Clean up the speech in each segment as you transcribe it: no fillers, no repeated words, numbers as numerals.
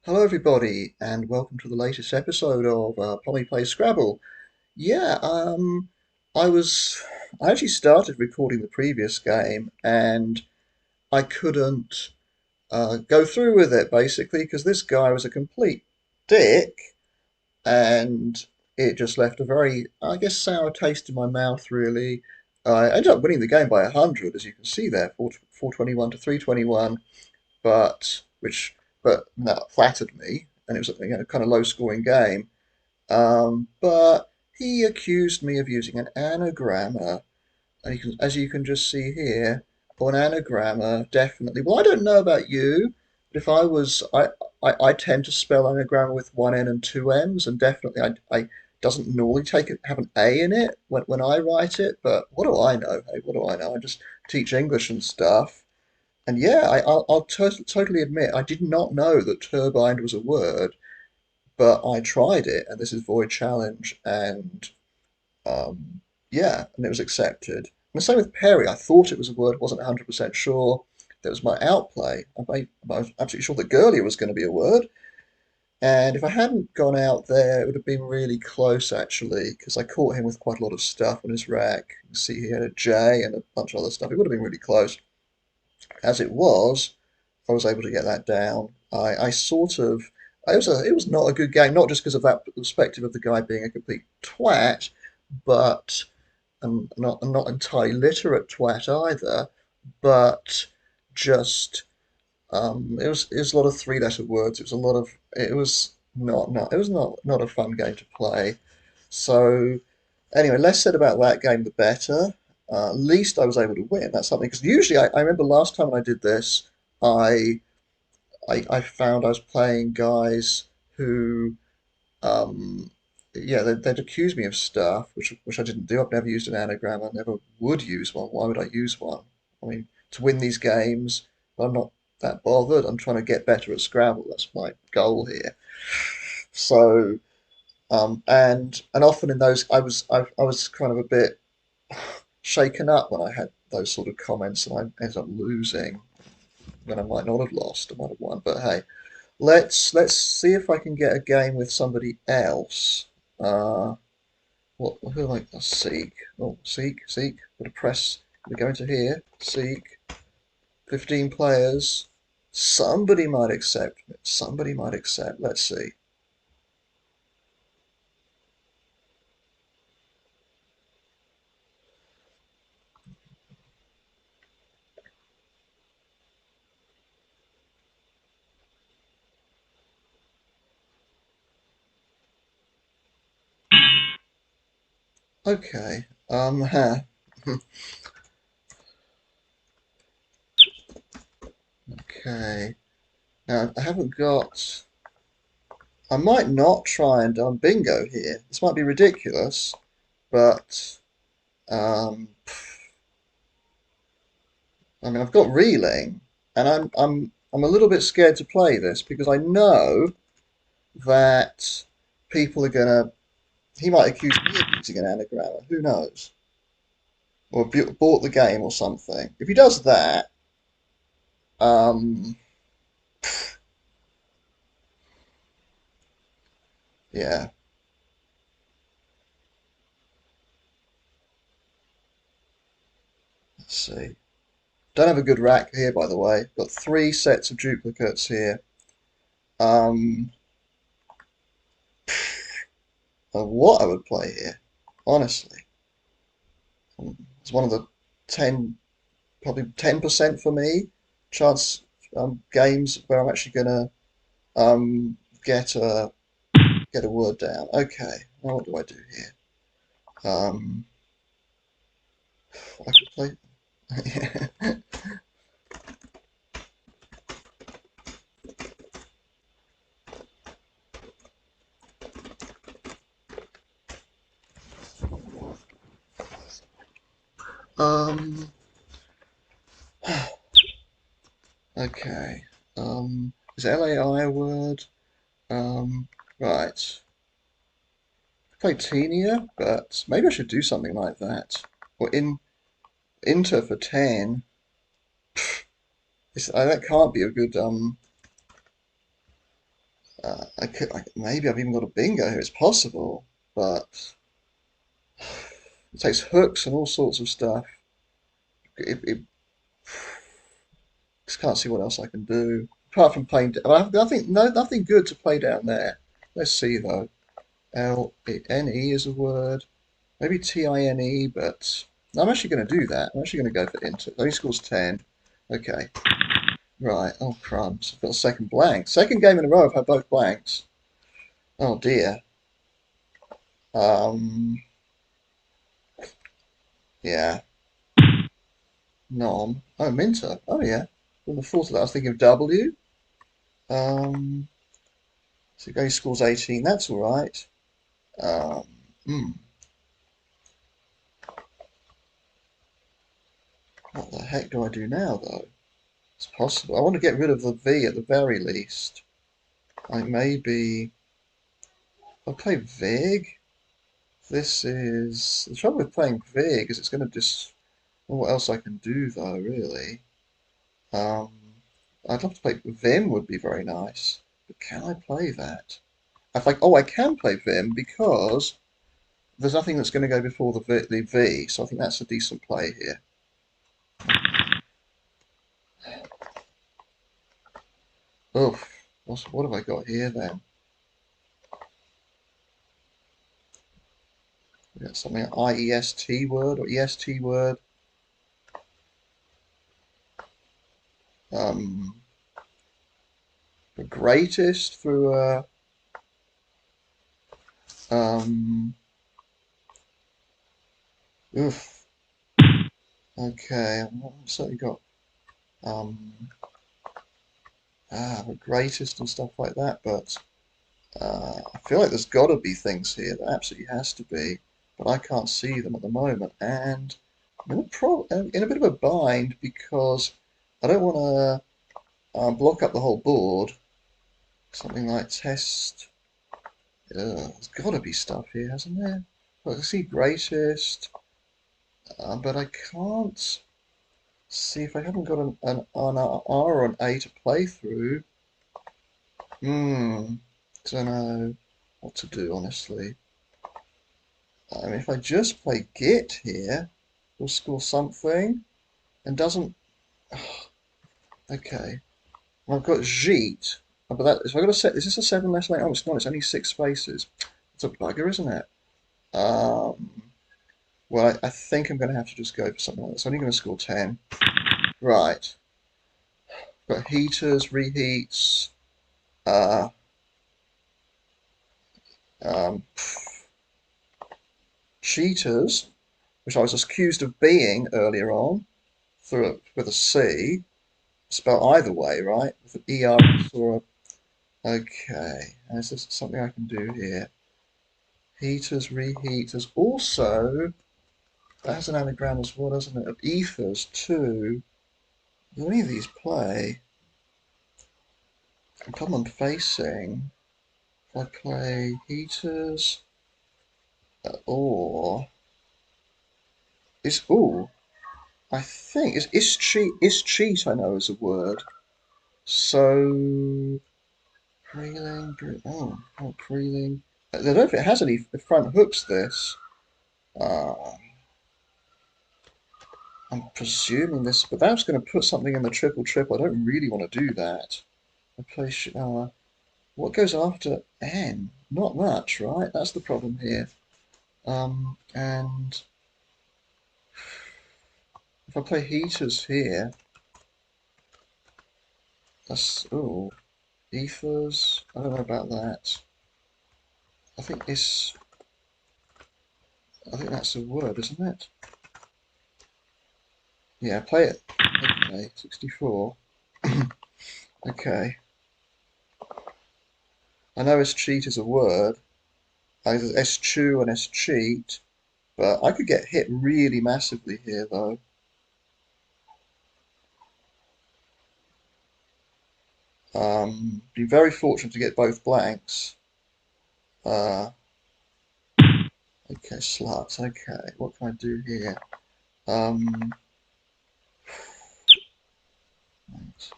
Hello, everybody, and welcome to the latest episode of Pommie Plays Scrabble. Yeah, I was I actually started recording the previous game, and I couldn't go through with it basically because this guy was a complete dick, and it just left a very, I guess, sour taste in my mouth. Really, I ended up winning the game by 100, as you can see there, 421 to 321, but which that flattered me, and it was kind of low scoring game. But he accused me of using an anagrammer, and as you can just see here, an anagrammer definitely. Well, I don't know about you, but if I was, I tend to spell anagrammer with one N and two M's, and definitely I doesn't normally have an A in it when I write it. But what do I know? Hey, what do I know? I just teach English and stuff. And yeah, I'll totally admit I did not know that turbine was a word, but I tried it, and this is Void Challenge, and um, yeah, and it was accepted. And the same with Perry. I thought it was a word, wasn't 100% sure. That was my outplay. I was absolutely sure that Girlia was going to be a word, and if I hadn't gone out there, it would have been really close actually, because I caught him with quite a lot of stuff on his rack. You can see he had a J and a bunch of other stuff. It would have been really close. As it was, I was able to get that down. I sort of it was not a good game, not just because of that perspective of the guy being a complete twat, but I'm not entirely literate twat either, but just it was a lot of three-letter words. It was a lot of it was not it was not a fun game to play. So anyway, less said about that game, the better. At least I was able to win. That's something because usually I remember last time when I did this, I I found I was playing guys who um, yeah they'd accuse me of stuff which I didn't do. I've never used an anagram. I never would use one. Why would I use one? I mean, to win these games, I'm not that bothered. I'm trying to get better at Scrabble. That's my goal here. So and often in those I was kind of a bit shaken up when I had those sort of comments, and I ended up losing when I might not have lost. I might have won, but hey, let's see if I can get a game with somebody else. Uh, what who like Seek? Oh, Seek. Got to press. We go into here. Seek. 15 players. Somebody might accept. Somebody might accept. Let's see. Okay. Huh. Okay. Now I haven't got. I might not try and bingo here. This might be ridiculous, but um, I mean I've got reeling, and I'm a little bit scared to play this because I know that people are gonna. He might accuse me of using an anagram. Who knows? Or bought the game or something. If he does that, um, yeah. Let's see. Don't have a good rack here, by the way. Got three sets of duplicates here. Um, what I would play here, honestly. It's one of the 10, probably 10% for me chance games where I'm actually gonna um, get a get a word down. Okay, now what do I do here? Um, I could play. um, okay. Is LAI a word? Um, right. I play Tenia, but maybe I should do something like that. Or Inter for 10. That can't be a good. Maybe I've even got a bingo here. It's possible, but it takes hooks and all sorts of stuff. It just can't see what else I can do apart from playing. I have nothing, nothing good to play down there. Let's see though. L-N-E is a word. Maybe T-I-N-E, but no, I'm actually going to do that. I'm actually going to go for Inter. Only scores 10. Okay. Right. Oh, crumbs. I've got a second blank. Second game in a row I've had both blanks. Oh, dear. Um, yeah. Nom. Oh, Minter. Oh, yeah. Wouldn't have thought of that. I was thinking of W. Um, so game scores 18. That's all right. Um, hmm. What the heck do I do now, though? It's possible. I want to get rid of the V at the very least. Like maybe I'll play Vig. This is the trouble with playing Vig is it's going to just. Well, what else I can do though, really? Um, I'd love to play Vim. Would be very nice, but can I play that? I think. Oh, I can play Vim because there's nothing that's going to go before the V. So I think that's a decent play here. Oof. What have I got here then? We got something IEST word or EST word. Um, the greatest through um. Oof. Okay, I've certainly got um the greatest and stuff like that, but I feel like there's got to be things here. There absolutely has to be, but I can't see them at the moment, and I'm in a bit of a bind because I don't want to block up the whole board. Something like test. There's got to be stuff here, hasn't there? Well, I see greatest, but I can't see if I haven't got an R or an A to play through. Don't know what to do, honestly. I mean, if I just play Git here, we'll score something and doesn't. Okay, I've got Jeet, but that if I got a set, is this a seven less lane? Oh, it's not. It's only six spaces. It's a bugger, isn't it? Um, well, I think I'm going to have to just go for something like that. It's only going to score 10. Right. Got heaters, reheats, uh, um, cheaters, which I was accused of being earlier on, with a C. Spelled either way, right? With an ERS or a. Okay. Is this something I can do here? Heaters, reheaters. Also, that has an anagram as well, doesn't it? Of ethers too. Do any of these play? Problem facing. If I play heaters or is I think is cheat I know is a word. So preling, preling. I don't know if it has any front hooks. This. Uh, I'm presuming this, but that's going to put something in the triple triple. I don't really want to do that. I play. What goes after N? Not much, right? That's the problem here. And if I play heaters here, that's ethers. I don't know about that. I think this. I think that's a word, isn't it? Yeah, play it. Okay, 64. Okay. I know cheat is a word. There's eschew and cheat, but I could get hit really massively here, though. Be very fortunate to get both blanks. Uh, okay, sluts. Okay, what can I do here? Um, right.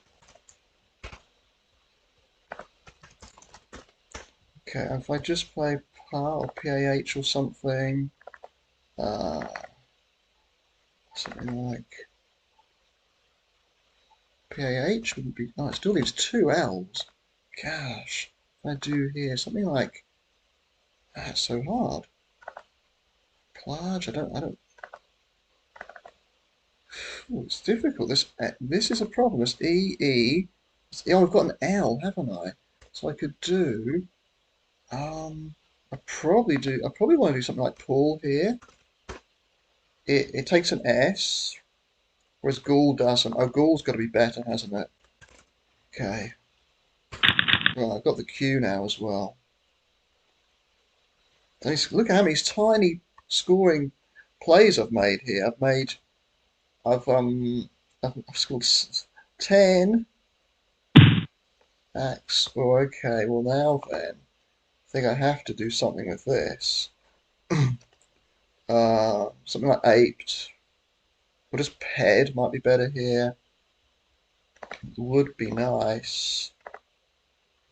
Okay, if I just play PAR or PAH or something, uh, something like PAH wouldn't be. Oh, it still leaves two L's. Gosh, if I do here something like that's so hard. Plage, I don't. Ooh, it's difficult. This is a problem. It's E. Oh, I've got an L, haven't I? So I could do. I probably want to do something like Paul here. It takes an S, whereas Ghoul doesn't. Oh, Ghoul's got to be better, hasn't it? Okay. Right, I've got the Q now as well. Look at how many tiny scoring plays I've made here. I've scored 10 X. Oh, okay. Well now then, I think I have to do something with this. Something like aped. Or just ped might be better here. Would be nice.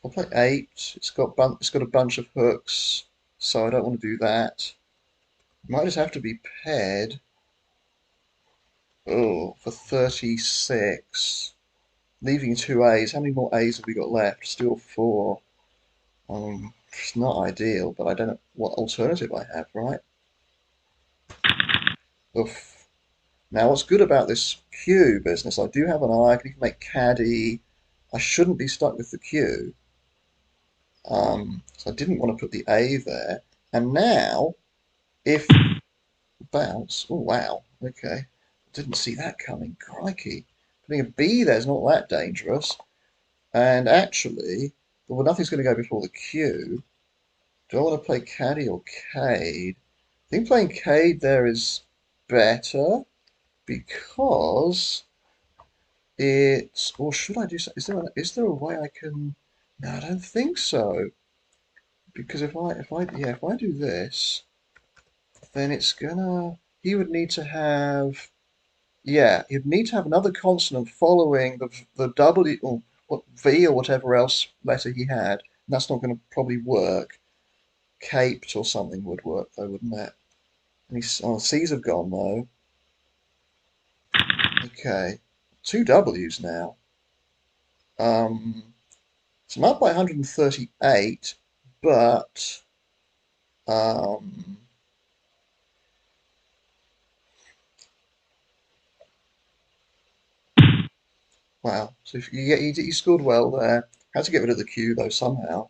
I'll play aped. It's got a bunch of hooks, so I don't want to do that. Might just have to be paired. Oh, for 36. Leaving two A's. How many more A's have we got left? Still four. It's not ideal, but I don't know what alternative I have, right? Oof. Now, what's good about this Q business, I do have an eye. I can even make caddy. I shouldn't be stuck with the Q. So I didn't want to put the A there. And now, if bounce. Oh, wow. Okay. Didn't see that coming. Crikey. Putting a B there's not that dangerous. And actually, well, nothing's going to go before the Q. Do I want to play Caddy or Cade? I think playing Cade there is better because it's. Or should I do so? Is there a way I can? No, I don't think so. Because if I do this, then it's gonna. He would need to have. Yeah, you'd need to have another consonant following the W or what V or whatever else letter he had. And that's not going to probably work. Caped or something would work though, wouldn't it? And C's have gone though. Okay, two W's now. Um, so I'm up by 138, but um, wow. So if you scored well there. Had to get rid of the Q though somehow.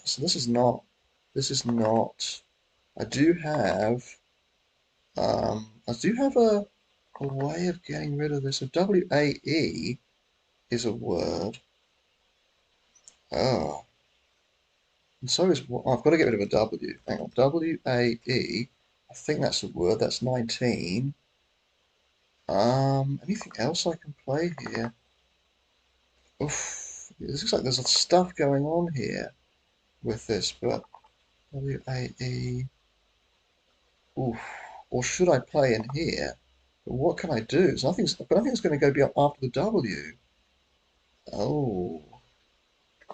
So this is not. This is not. I do have. I do have a way of getting rid of this. A WAE is a word. Oh, and so is what I've got to get rid of a W. Hang on, WAE. I think that's a word. That's 19. Anything else I can play here? Oof, it looks like there's stuff going on here with this, but WAE. Oof. Or should I play in here? But what can I do? But nothing's going to go beyond after the W. Oh,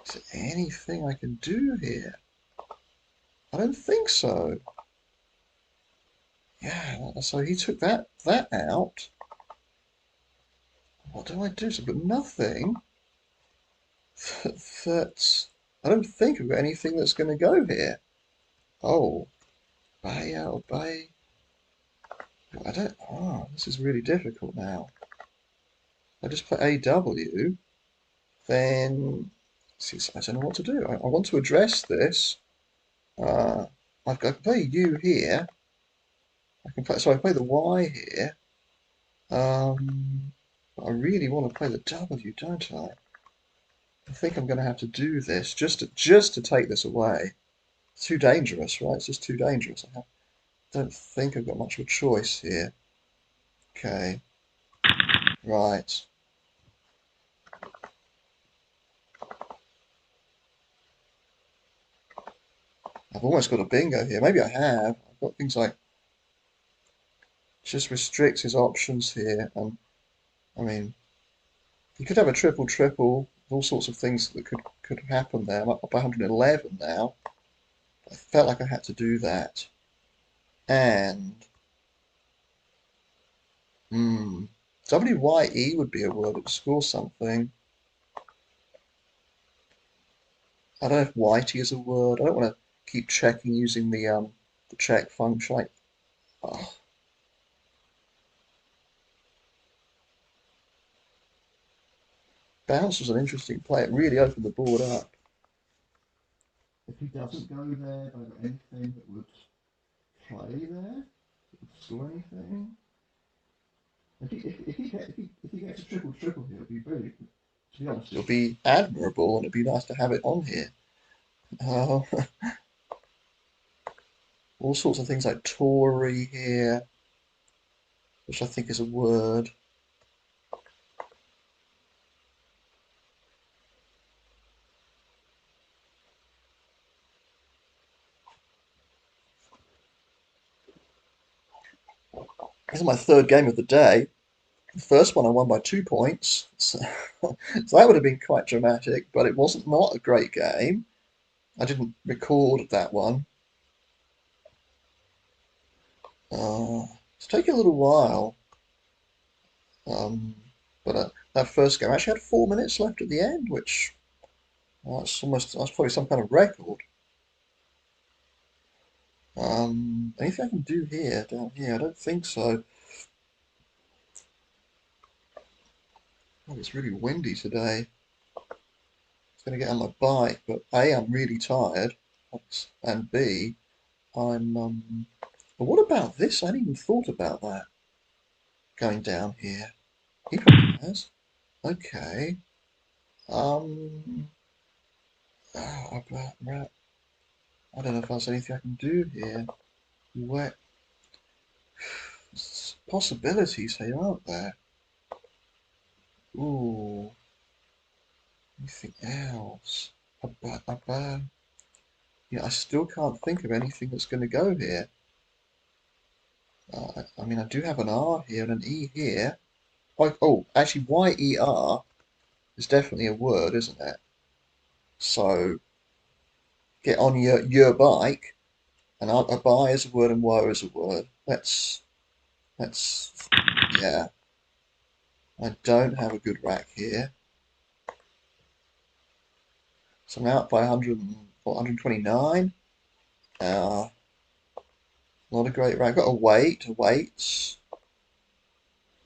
is there anything I can do here? I don't think so. Yeah, so he took that out. What do I do? So I've got nothing that's. I don't think I've got anything that's going to go here. Oh, bay out of bay. I don't. Oh, this is really difficult now. I just put AW, then. See, I don't know what to do. I want to address this. Uh, I can play U here. So I play the Y here. But I really want to play the W, don't I? I think I'm going to have to do this just to take this away. It's too dangerous, right? It's just too dangerous. Don't think I've got much of a choice here. Okay, right. I've almost got a bingo here. Maybe I have. I've got things like just restricts his options here, and I mean, he could have a triple triple. all sorts of things that could happen there. I'm up by 111 now. I felt like I had to do that. And WYE would be a word that would score something. I don't know if whitey is a word. I don't want to keep checking using the check function. Like, oh, bounce was an interesting play. It really opened the board up. If he doesn't go there, have I got anything that would play there? That would score anything? If he gets a triple here, it'll be very, to be honest, it'll be admirable and it'd be nice to have it on here. Uh, all sorts of things like Tory here, which I think is a word. This is my third game of the day. The first one I won by 2 points, so, so that would have been quite dramatic, but it wasn't not a great game. I didn't record that one. It's taking a little while, um, but that first game I actually had 4 minutes left at the end, which that's probably some kind of record. Anything I can do here, down here? I don't think so. Oh, it's really windy today. It's going to get on my bike, but A, I'm really tired, and B, but what about this? I hadn't even thought about that going down here. He probably has. Okay. Um. Right. I don't know if there's anything I can do here. Where possibilities here, aren't there? Ooh. Anything else? Yeah, I still can't think of anything that's going to go here. I mean, I do have an R here and an E here. Oh, actually, YER is definitely a word, isn't it? So get on your bike, and a buy is a word and woe is a word. Let's yeah. I don't have a good rack here, so I'm out by 100, 129. Uh, Not a great rack. I've got a weights.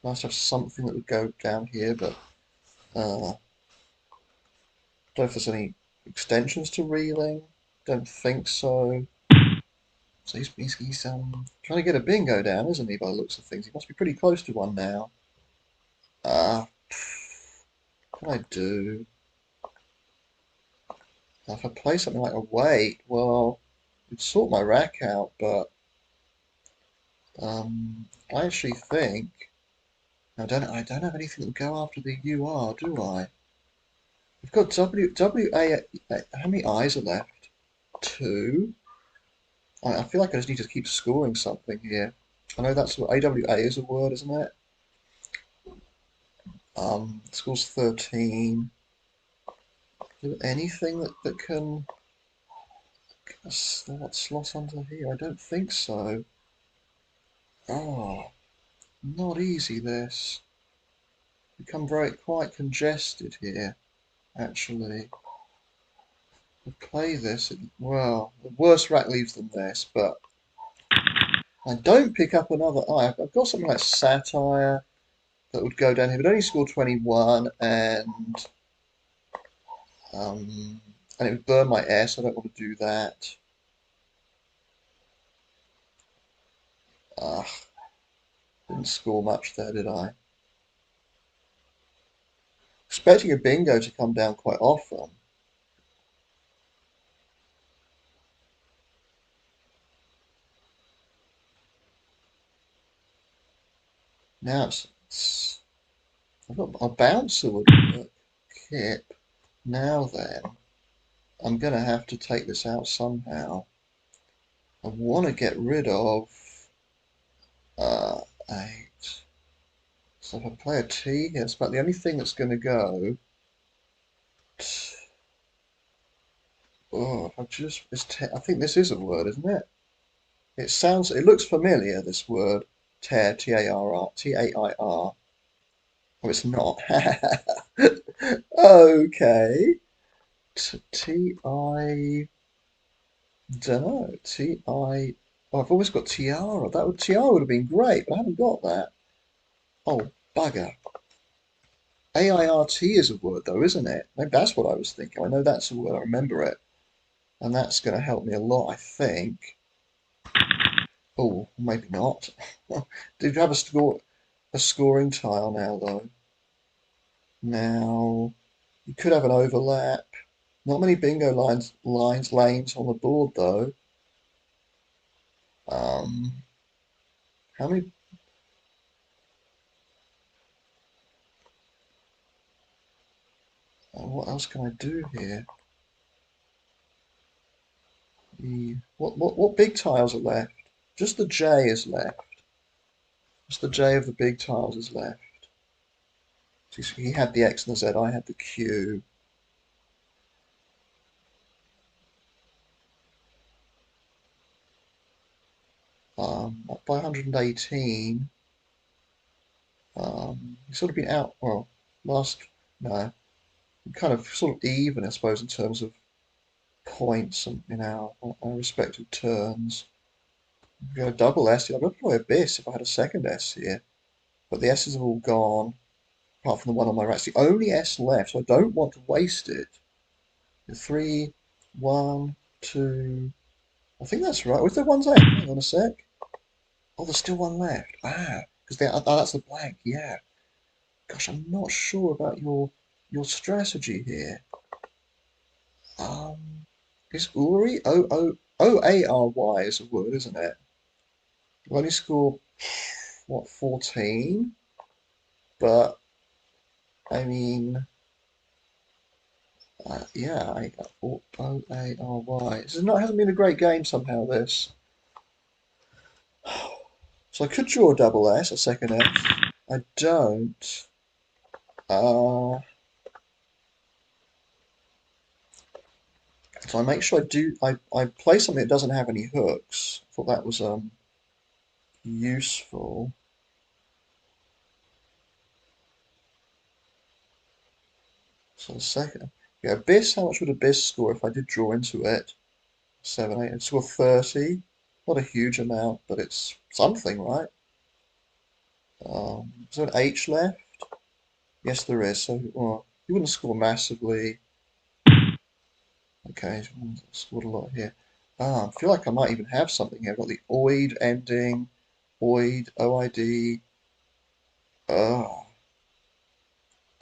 Nice to have something that would go down here, but don't know if there's any extensions to reeling. Don't think so. So he's trying to get a bingo down, isn't he? By the looks of things, he must be pretty close to one now. What can I do? Now, if I play something like a weight, well, it'd sort my rack out, but I actually think I don't have anything that will go after the UR, do I? We've got how many I's are left? Two. I feel like I just need to keep scoring something here. I know that's what AWA is a word, isn't it? Scores 13. Is there anything that can slot under here? I don't think so. Oh, not easy this. Become quite congested here, actually. To play this, well, the worse rack leaves than this, but I don't pick up another eye. I've got something like satire that would go down here, but only score 21, um, and it would burn my S. I don't want to do that. Ah, didn't score much there, did I? Expecting a bingo to come down quite often. Now I've got a bouncer would work. Kip. Now then, I'm going to have to take this out somehow. I want to get rid of 8. So if I play a T, it's about the only thing that's going to go. Oh, I think this is a word, isn't it? It looks familiar, this word. Tear, T-A-R-R, T-A-I-R. Oh, it's not. Okay. T-I, don't know. T-I, oh, I've always got tiara. Tiara would have been great, but I haven't got that. Oh, bugger. A-I-R-T is a word though, isn't it? Maybe that's what I was thinking. I know that's a word, I remember it. And that's going to help me a lot, I think. Oh, maybe not. Did you have a scoring tile now, though? Now, you could have an overlap. Not many bingo lanes on the board, though. Um, how many? What else can I do here? What big tiles are left? Just the J is left. Just the J of the big tiles is left. So he had the X and the Z. I had the Q. Up by 118. He's sort of been out. Well, last no, kind of sort of even, I suppose, in terms of points and our respective turns. If we had a double S, I'd probably Abyss if I had a second S here. But the S's have all gone, apart from the one on my right. It's the only S left, so I don't want to waste it. Three, one, two. I think that's right. Was there one left? Hang on a sec. Oh, there's still one left. Because that's the blank. Yeah. Gosh, I'm not sure about your strategy here. Is Uri O-A-R-Y is a word, isn't it? We only scored what 14, but I mean, yeah, O-A-R-Y. This is not hasn't been a great game somehow. This, so I could draw a double S, a second S. I don't. Uh, so I make sure I do. I play something that doesn't have any hooks. I thought that was useful. So the second, yeah, Abyss. How much would Abyss score if I did draw into it? 7, 8. I'd score 30. Not a huge amount, but it's something, right? Is there an H left? Yes, there is. So, well, you wouldn't score massively. Okay, scored a lot here. I feel like I might even have something here. I've got the oid ending, oid, OID. Oh,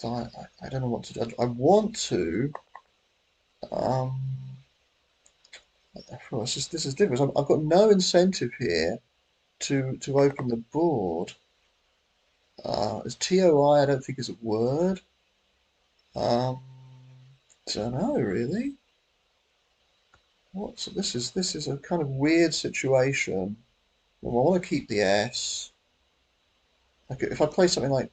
I don't know what to do. I want to. Um, this is different. I've got no incentive here to open the board. Is TOI? I don't think is a word. Um, don't know really. This is a kind of weird situation. Well, I want to keep the S. Like if I play something like,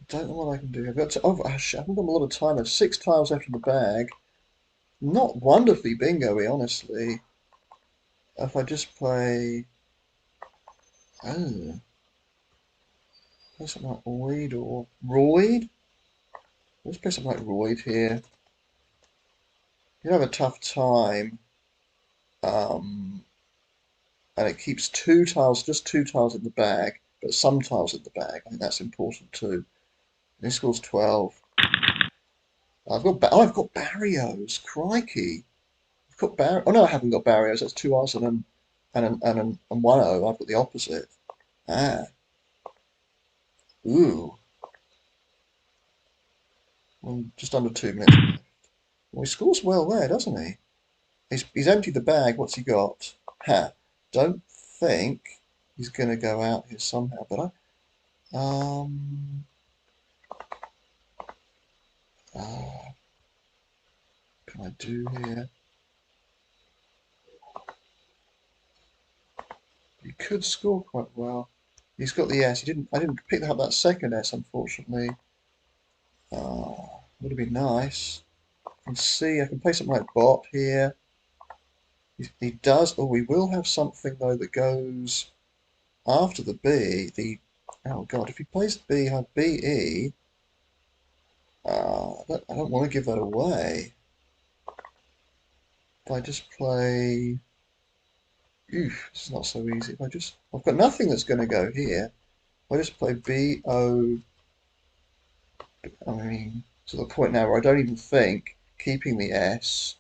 I don't know what I can do. Oh, I haven't got a lot of time. There's 6 tiles left in the bag. Not wonderfully bingo-y, honestly. If I just oh, play something like Royd or Royd. Let's play something like Royd here. You have a tough time. Um, and it keeps just 2 tiles in the bag, but some tiles in the bag. I think that's important too. And he scores 12. I've got Barrios. Crikey. I've got Oh no, I haven't got Barrios. That's 2 R's and 1 O. I've got the opposite. Ah. Ooh. Well, just under 2 minutes. Well, he scores well there, doesn't he? He's emptied the bag. What's he got? Ha. Don't think he's going to go out here somehow, but uh, can I do here? You could score quite well. He's got the S. He didn't. I didn't pick up that second S, unfortunately. Would have been nice. I can see. I can play something like bot here. He does. Oh, we will have something though that goes after the B. The oh god, if he plays B, have BE. I don't want to give that away. If I just play. Oof, this is not so easy. If I just. I've got nothing that's going to go here. If I just play B, O. I mean, to the point now where I don't even think keeping the S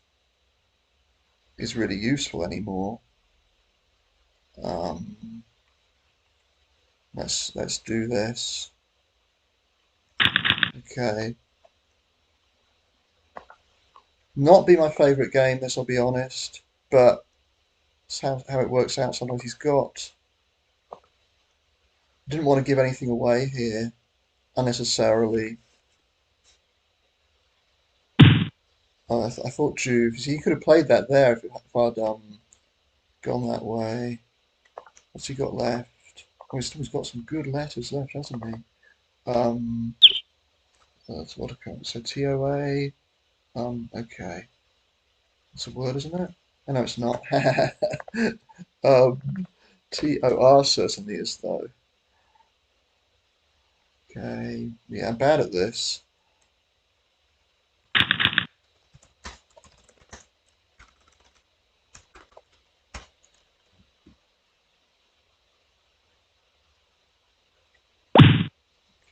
is really useful anymore. Um, let's do this. Okay. Not be my favourite game, this I'll be honest, but it's how it works out. Sometimes he's got. Didn't want to give anything away here unnecessarily. I thought Juve, he could have played that there if I'd gone that way. What's he got left? Oh, he's got some good letters left, hasn't he? Um, that's what it comes. So TOA. Okay. It's a word, isn't it? Oh, no, it's not. um, TOR certainly is though. Okay. Yeah, I'm bad at this.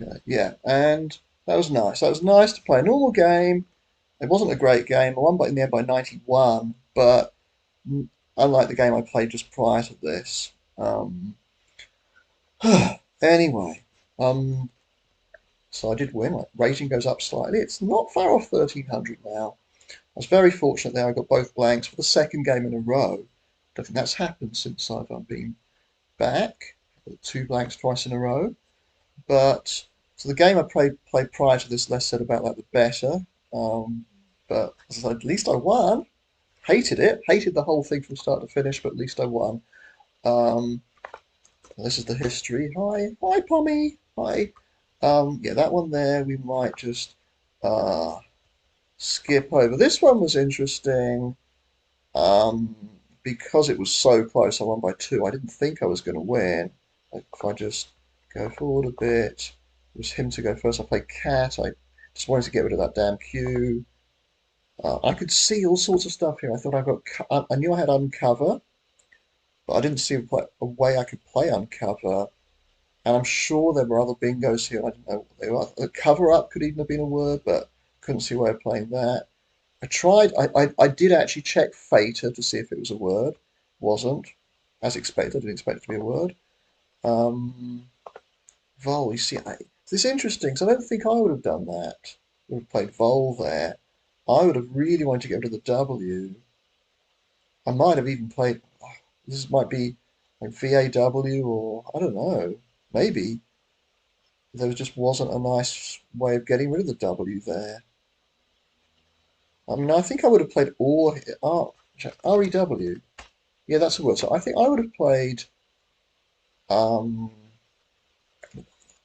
Okay. Yeah, and that was nice. That was nice to play a normal game. It wasn't a great game. I won by in the end by 91, but unlike the game I played just prior to this. Anyway, um, so I did win. Like, rating goes up slightly. It's not far off 1300 now. I was very fortunate there. I got both blanks for the second game in a row. Don't think that's happened since I've been back. Two blanks twice in a row. But so the game I played prior to this, less said about that, the better. Um, but as I said, at least I won. Hated it. Hated the whole thing from start to finish, but at least I won. Um, this is the history. Hi, Pommie. Hi. Yeah, that one there we might just uh, skip over. This one was interesting um, because it was so close. I won by two. I didn't think I was going to win. Like, if I just go forward a bit, it was him to go first. I played cat. I just wanted to get rid of that damn cue. I could see all sorts of stuff here. I thought I knew I had uncover, but I didn't see a way I could play uncover. And I'm sure there were other bingos here. I didn't know what they were. Cover up could even have been a word, but couldn't see a way of playing that. I tried. I did actually check Fater to see if it was a word. Wasn't. As expected. I didn't expect it to be a word. Um, Vol, you see, this is interesting because I don't think I would have done that. I would have played Vol there. I would have really wanted to get rid of the W. I might have even played. This might be like VAW or I don't know. Maybe there just wasn't a nice way of getting rid of the W there. I mean, I think I would have played REW. Yeah, that's a word. So I think I would have played. Um,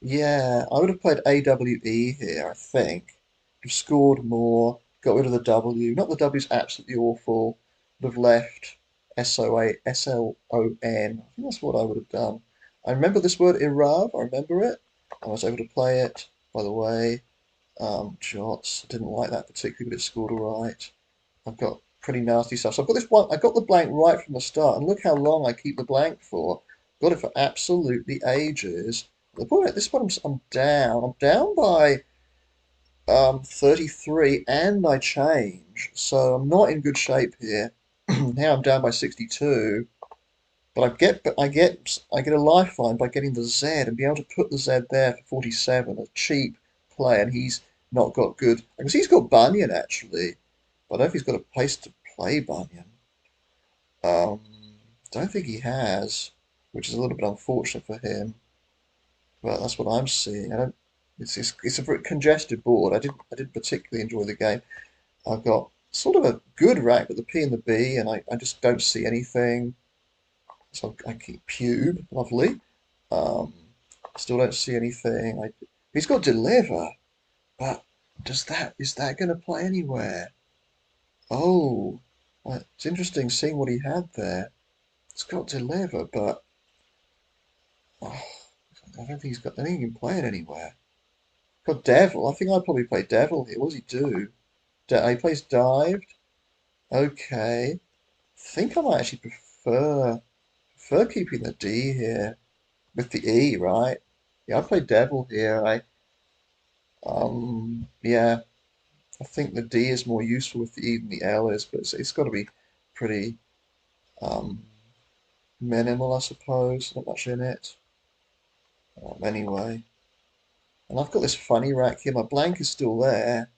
yeah, I would have played AWE here. I think have scored more, got rid of the W. Not the W's absolutely awful. Would have left SON. I think that's what I would have done. I remember this word Irav. I remember it. I was able to play it. By the way, Jots. Didn't like that particularly, but it scored all right. I've got pretty nasty stuff. So I've got this one. I got the blank right from the start, and look how long I keep the blank for. Got it for absolutely ages. The point at this one, I'm down. I'm down by 33, and I change, so I'm not in good shape here. Now I'm down by 62, but I get a lifeline by getting the Z and be able to put the Z there for 47. A cheap play, and he's not got good. Because he's got Bunyan actually. But I don't know if he's got a place to play Bunyan. Um, don't think he has, which is a little bit unfortunate for him. But that's what I'm seeing. I don't. It's a very congested board. I didn't particularly enjoy the game. I've got sort of a good rack with the P and the B, and I just don't see anything. So I keep Pube, lovely. Um, Still don't see anything. He's got deliver, but is that going to play anywhere? Oh, it's interesting seeing what he had there. It's got deliver, but oh, I don't think I don't think he can play it anywhere. Got devil. I think I'd probably play devil here. What does he do? He plays dived. Okay. I think I might actually prefer keeping the D here with the E, right? Yeah, I play devil here. Yeah, I think the D is more useful with the E than the L is, but it's got to be pretty um minimal, I suppose. Not much in it. Anyway, and I've got this funny rack here. My blank is still there,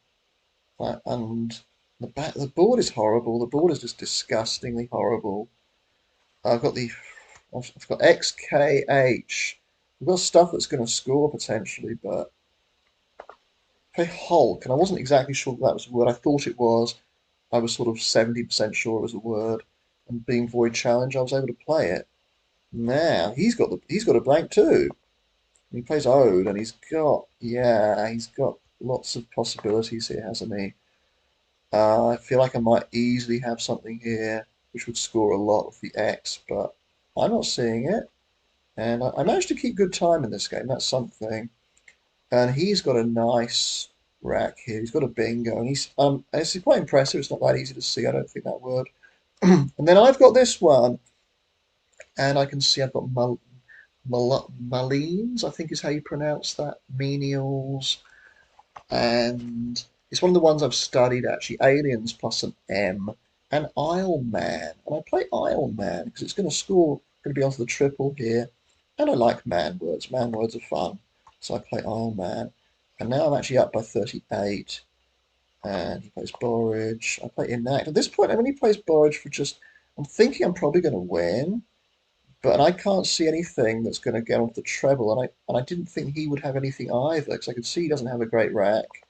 and the board is horrible. The board is just disgustingly horrible. I've got the I've got XKH. We've got stuff that's going to score potentially, but play Hulk, and I wasn't exactly sure that was a word. I thought it was. I was sort of 70% sure it was a word. And being Void Challenge, I was able to play it. Now he's got a blank too. He plays Ode, and he's got lots of possibilities here, hasn't he? I feel like I might easily have something here which would score a lot with the X, but I'm not seeing it. And I managed to keep good time in this game. That's something. And he's got a nice rack here. He's got a bingo, and it's quite impressive. It's not that easy to see. I don't think that word. And then I've got this one, and I can see I've got Malines, I think is how you pronounce that. Menials, and it's one of the ones I've studied actually. Aliens plus an M, and Isle Man, and I play Isle Man because it's going to score, going to be onto the triple here, and I like man words. Man words are fun, so I play Isle Man, and now I'm actually up by 38. And he plays Borage. I play Enact. At this point, when he plays Borage for just, I'm thinking I'm probably going to win, but I can't see anything that's going to get onto the treble, and I didn't think he would have anything either because I could see he doesn't have a great rack.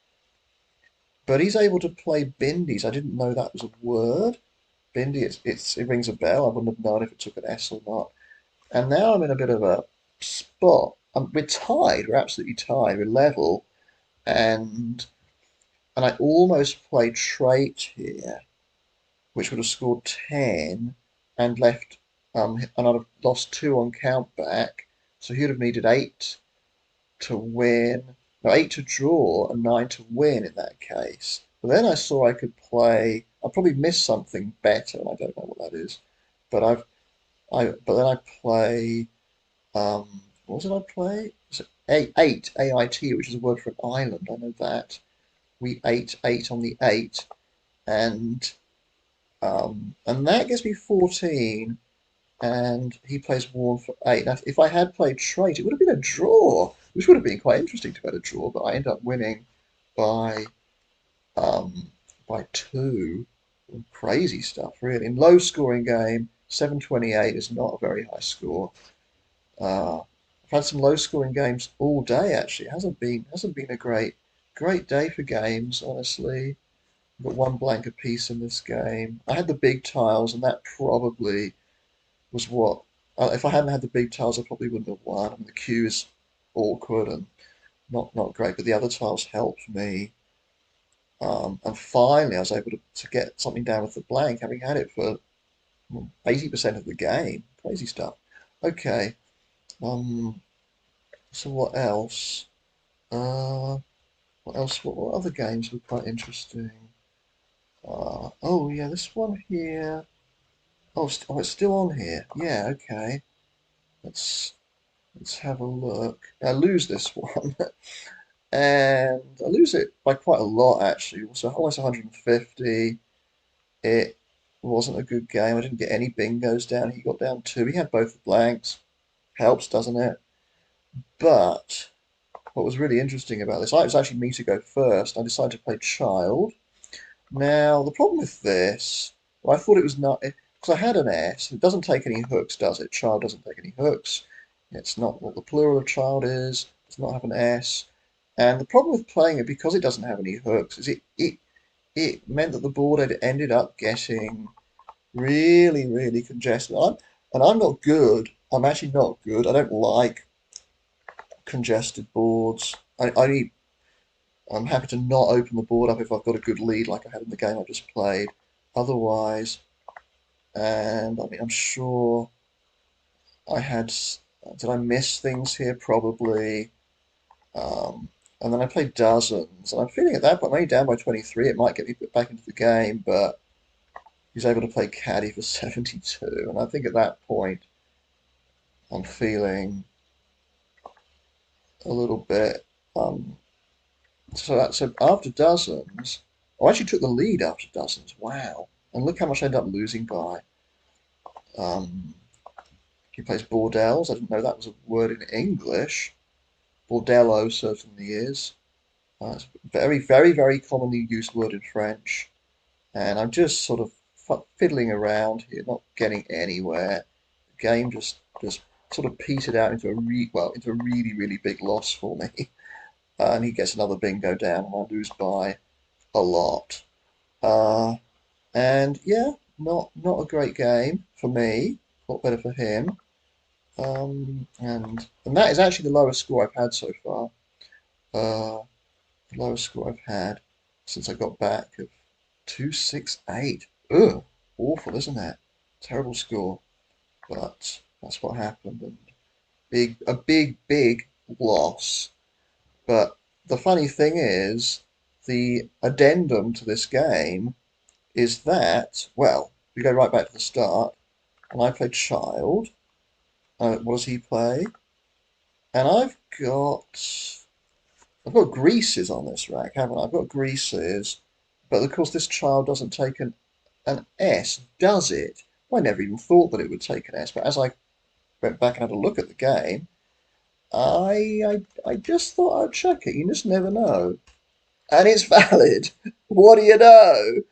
But he's able to play Bindies. I didn't know that was a word. Bindi, it rings a bell. I wouldn't have known if it took an S or not. And now I'm in a bit of a spot. We're tied. We're absolutely tied. We're level, and I almost played trait here, which would have scored 10 and left, and I'd have lost 2 on count back. So he'd have needed 8 to win, no, 8 to draw and 9 to win in that case. But then I saw I could play, I probably missed something better, and I don't know what that is. But but then I play, what did I play? So eight, AIT, which is a word for an island. I know that. We ate 8 on the 8, and and that gives me 14, and he plays Warren for 8. Now, if I had played Trait, it would have been a draw, which would have been quite interesting to have had a draw, but I end up winning by um, by 2. Crazy stuff, really. In low scoring game, 728 is not a very high score. I've had some low scoring games all day actually. It hasn't been a great day for games, honestly. I've got one blank apiece in this game. I had the big tiles, and that probably was what. If I hadn't had the big tiles, I probably wouldn't have won. I mean, the queue is awkward and not great, but the other tiles helped me. And finally, I was able to get something down with the blank, having had it for 80% of the game. Crazy stuff. Okay. Um. So what else? Uh. What else? What other games were quite interesting? Oh yeah, this one here. Oh, it's still on here. Yeah, okay. Let's let's have a look. I lose this one, and I lose it by quite a lot actually. So almost 150. It wasn't a good game. I didn't get any bingos down. He got down 2. He had both the blanks. Helps, doesn't it? But what was really interesting about this, it was actually me to go first. I decided to play Child. Now, the problem with this, well, I thought it was not, because I had an S, it doesn't take any hooks, does it? Child doesn't take any hooks. It's not what the plural of child is, it does not have an S. And the problem with playing it, because it doesn't have any hooks, is it meant that the board had ended up getting really congested. And I'm not good. I'm actually not good. I don't like congested boards. I'm happy to not open the board up if I've got a good lead like I had in the game I just played. Otherwise, and I mean, I'm sure I had. Did I miss things here? Probably. Um, and then I played dozens, and I'm feeling at that point, I'm only down by 23. It might get me put back into the game, but he's able to play caddy for 72, and I think at that point I'm feeling a little bit. Um, so after dozens, I actually took the lead after dozens. Wow! And look how much I ended up losing by. Um, he plays Bordells. I didn't know that was a word in English. Bordello certainly is. It's a very, very, very commonly used word in French. And I'm just sort of fiddling around here, not getting anywhere. The game just sort of petered out into into a really, really big loss for me. And he gets another bingo down, and I lose by a lot. Uh, and yeah, not a great game for me. A lot better for him. And that is actually the lowest score I've had so far. Uh, the lowest score I've had since I got back of 268. Ugh, awful, isn't it? Terrible score. But that's what happened, and a big loss. But the funny thing is, the addendum to this game is that, well, we go right back to the start, and I play child. What does he play? And I've got greases on this rack, haven't I? I've got greases, but of course this child doesn't take an S, does it? I never even thought that it would take an S, but as I went back and had a look at the game, I just thought I'd check it. You just never know. And it's valid. What do you know?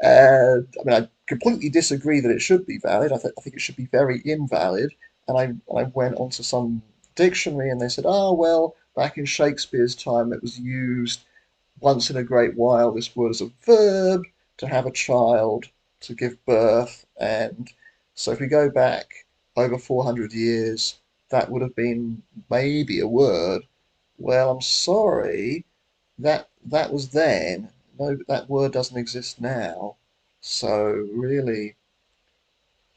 And I mean, I completely disagree that it should be valid. I think it should be very invalid. And I went onto some dictionary and they said, oh, well, back in Shakespeare's time, it was used once in a great while. This word is a verb to have a child, to give birth. And so if we go back over 400 years, that would have been maybe a word. Well, I'm sorry, that was then. No, that word doesn't exist now. So really,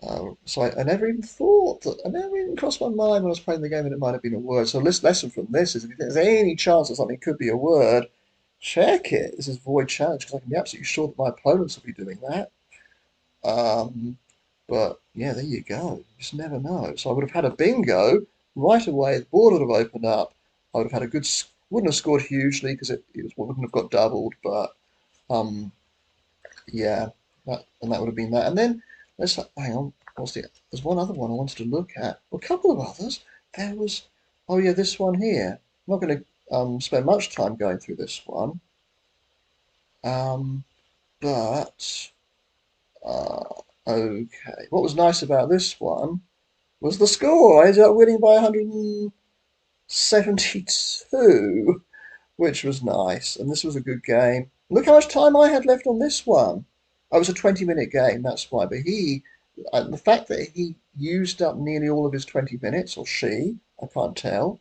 I never even thought that. I never even crossed my mind when I was playing the game that it might have been a word. So this lesson from this is if there's any chance that something could be a word, check it. This is void challenge because I can be absolutely sure that my opponents will be doing that. Um, but yeah, there you go. You just never know. So I would have had a bingo right away. The board would have opened up. I would have had a good. Wouldn't have scored hugely because it wouldn't have got doubled, but um, yeah, that would have been that. And then let's hang on. There's one other one I wanted to look at. Well, a couple of others. There was, oh yeah, this one here. I'm not going to spend much time going through this one. Um, but okay. What was nice about this one was the score. I ended up winning by 172, which was nice. And this was a good game. Look how much time I had left on this one. Oh, it was a 20-minute game, that's why. But the fact that he used up nearly all of his 20 minutes, or she, I can't tell,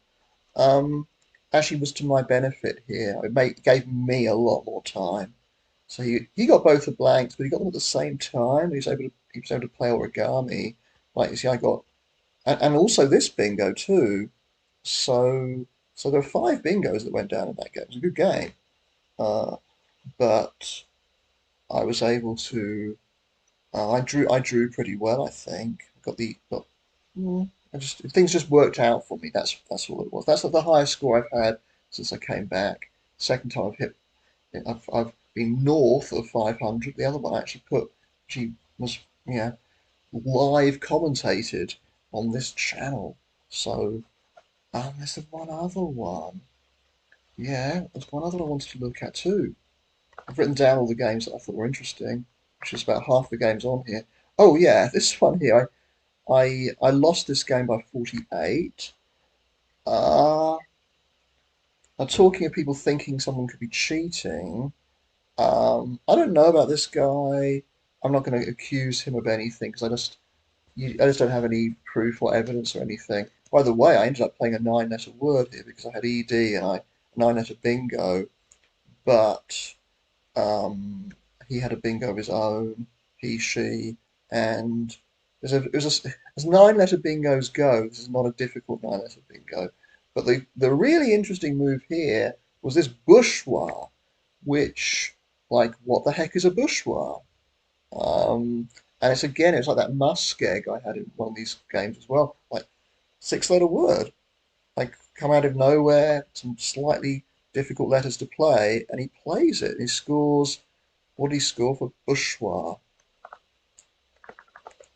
um, actually was to my benefit here. Gave me a lot more time. So he got both the blanks, but he got them at the same time. He was able to play origami. Like you see, and also this bingo too. So there were five bingos that went down in that game. It was a good game. Uh, but I was able to. I drew pretty well, I think. I just things just worked out for me. That's all it was. That's the highest score I've had since I came back. Second time I've been north of 500. The other one she was yeah live commentated on this channel. So there's one other one. Yeah, there's one other I wanted to look at too. I've written down all the games that I thought were interesting, which is about half the games on here. Oh yeah, this one here. I lost this game by 48. Uh, I'm talking of people thinking someone could be cheating. I don't know about this guy. I'm not going to accuse him of anything because I just don't have any proof or evidence or anything. By the way, I ended up playing a nine-letter word here because I had ED and a nine-letter bingo, but um, he had a bingo of his own, he, she, and as nine-letter bingos go, this is not a difficult nine-letter bingo. But the really interesting move here was this bourgeois, which, like, what the heck is a bourgeois? And it's like that muskeg I had in one of these games as well, like six-letter word, like come out of nowhere, some slightly difficult letters to play, and he plays it. He scores. What did he score for bourgeois?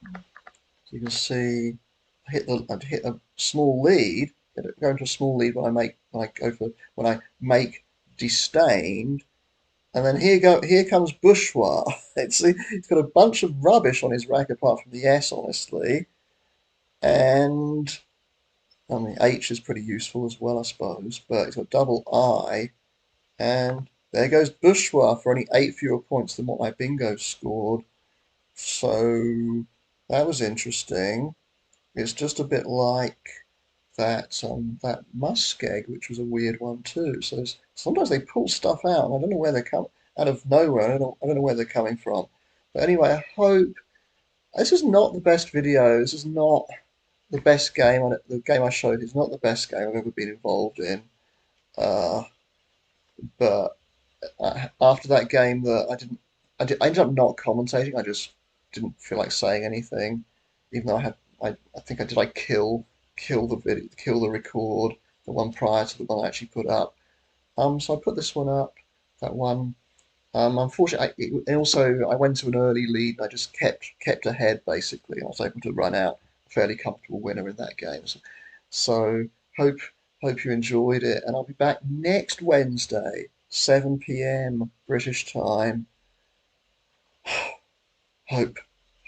So you can see I hit a small lead. Go into a small lead when I make disdained, and then here comes bourgeois. It's got a bunch of rubbish on his rack apart from the S, honestly, and I mean H is pretty useful as well, I suppose, but it's got double I, and there goes bourgeois for only eight fewer points than what my bingo scored. So that was interesting. It's just a bit like that muskeg, which was a weird one too. So sometimes they pull stuff out, and I don't know where they come out of nowhere. I don't know where they're coming from. But anyway, I hope this is not the best video. This is not the best game. The game I showed is not the best game I've ever been involved in. Uh, but after that game, I ended up not commentating. I just didn't feel like saying anything, even though I think I kill the video, kill the record, the one prior to the one I actually put up. So I put this one up, that one. Unfortunately, and also I went to an early lead. And I just kept ahead basically. I was able to run out a fairly comfortable winner in that game. So hope hope you enjoyed it, and I'll be back next Wednesday, 7 p.m. British time. Hope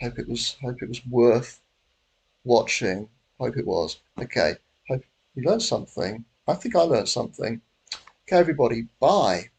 hope it was worth watching. Hope it was. Okay. Hope you learned something. I think I learned something. Okay, everybody. Bye.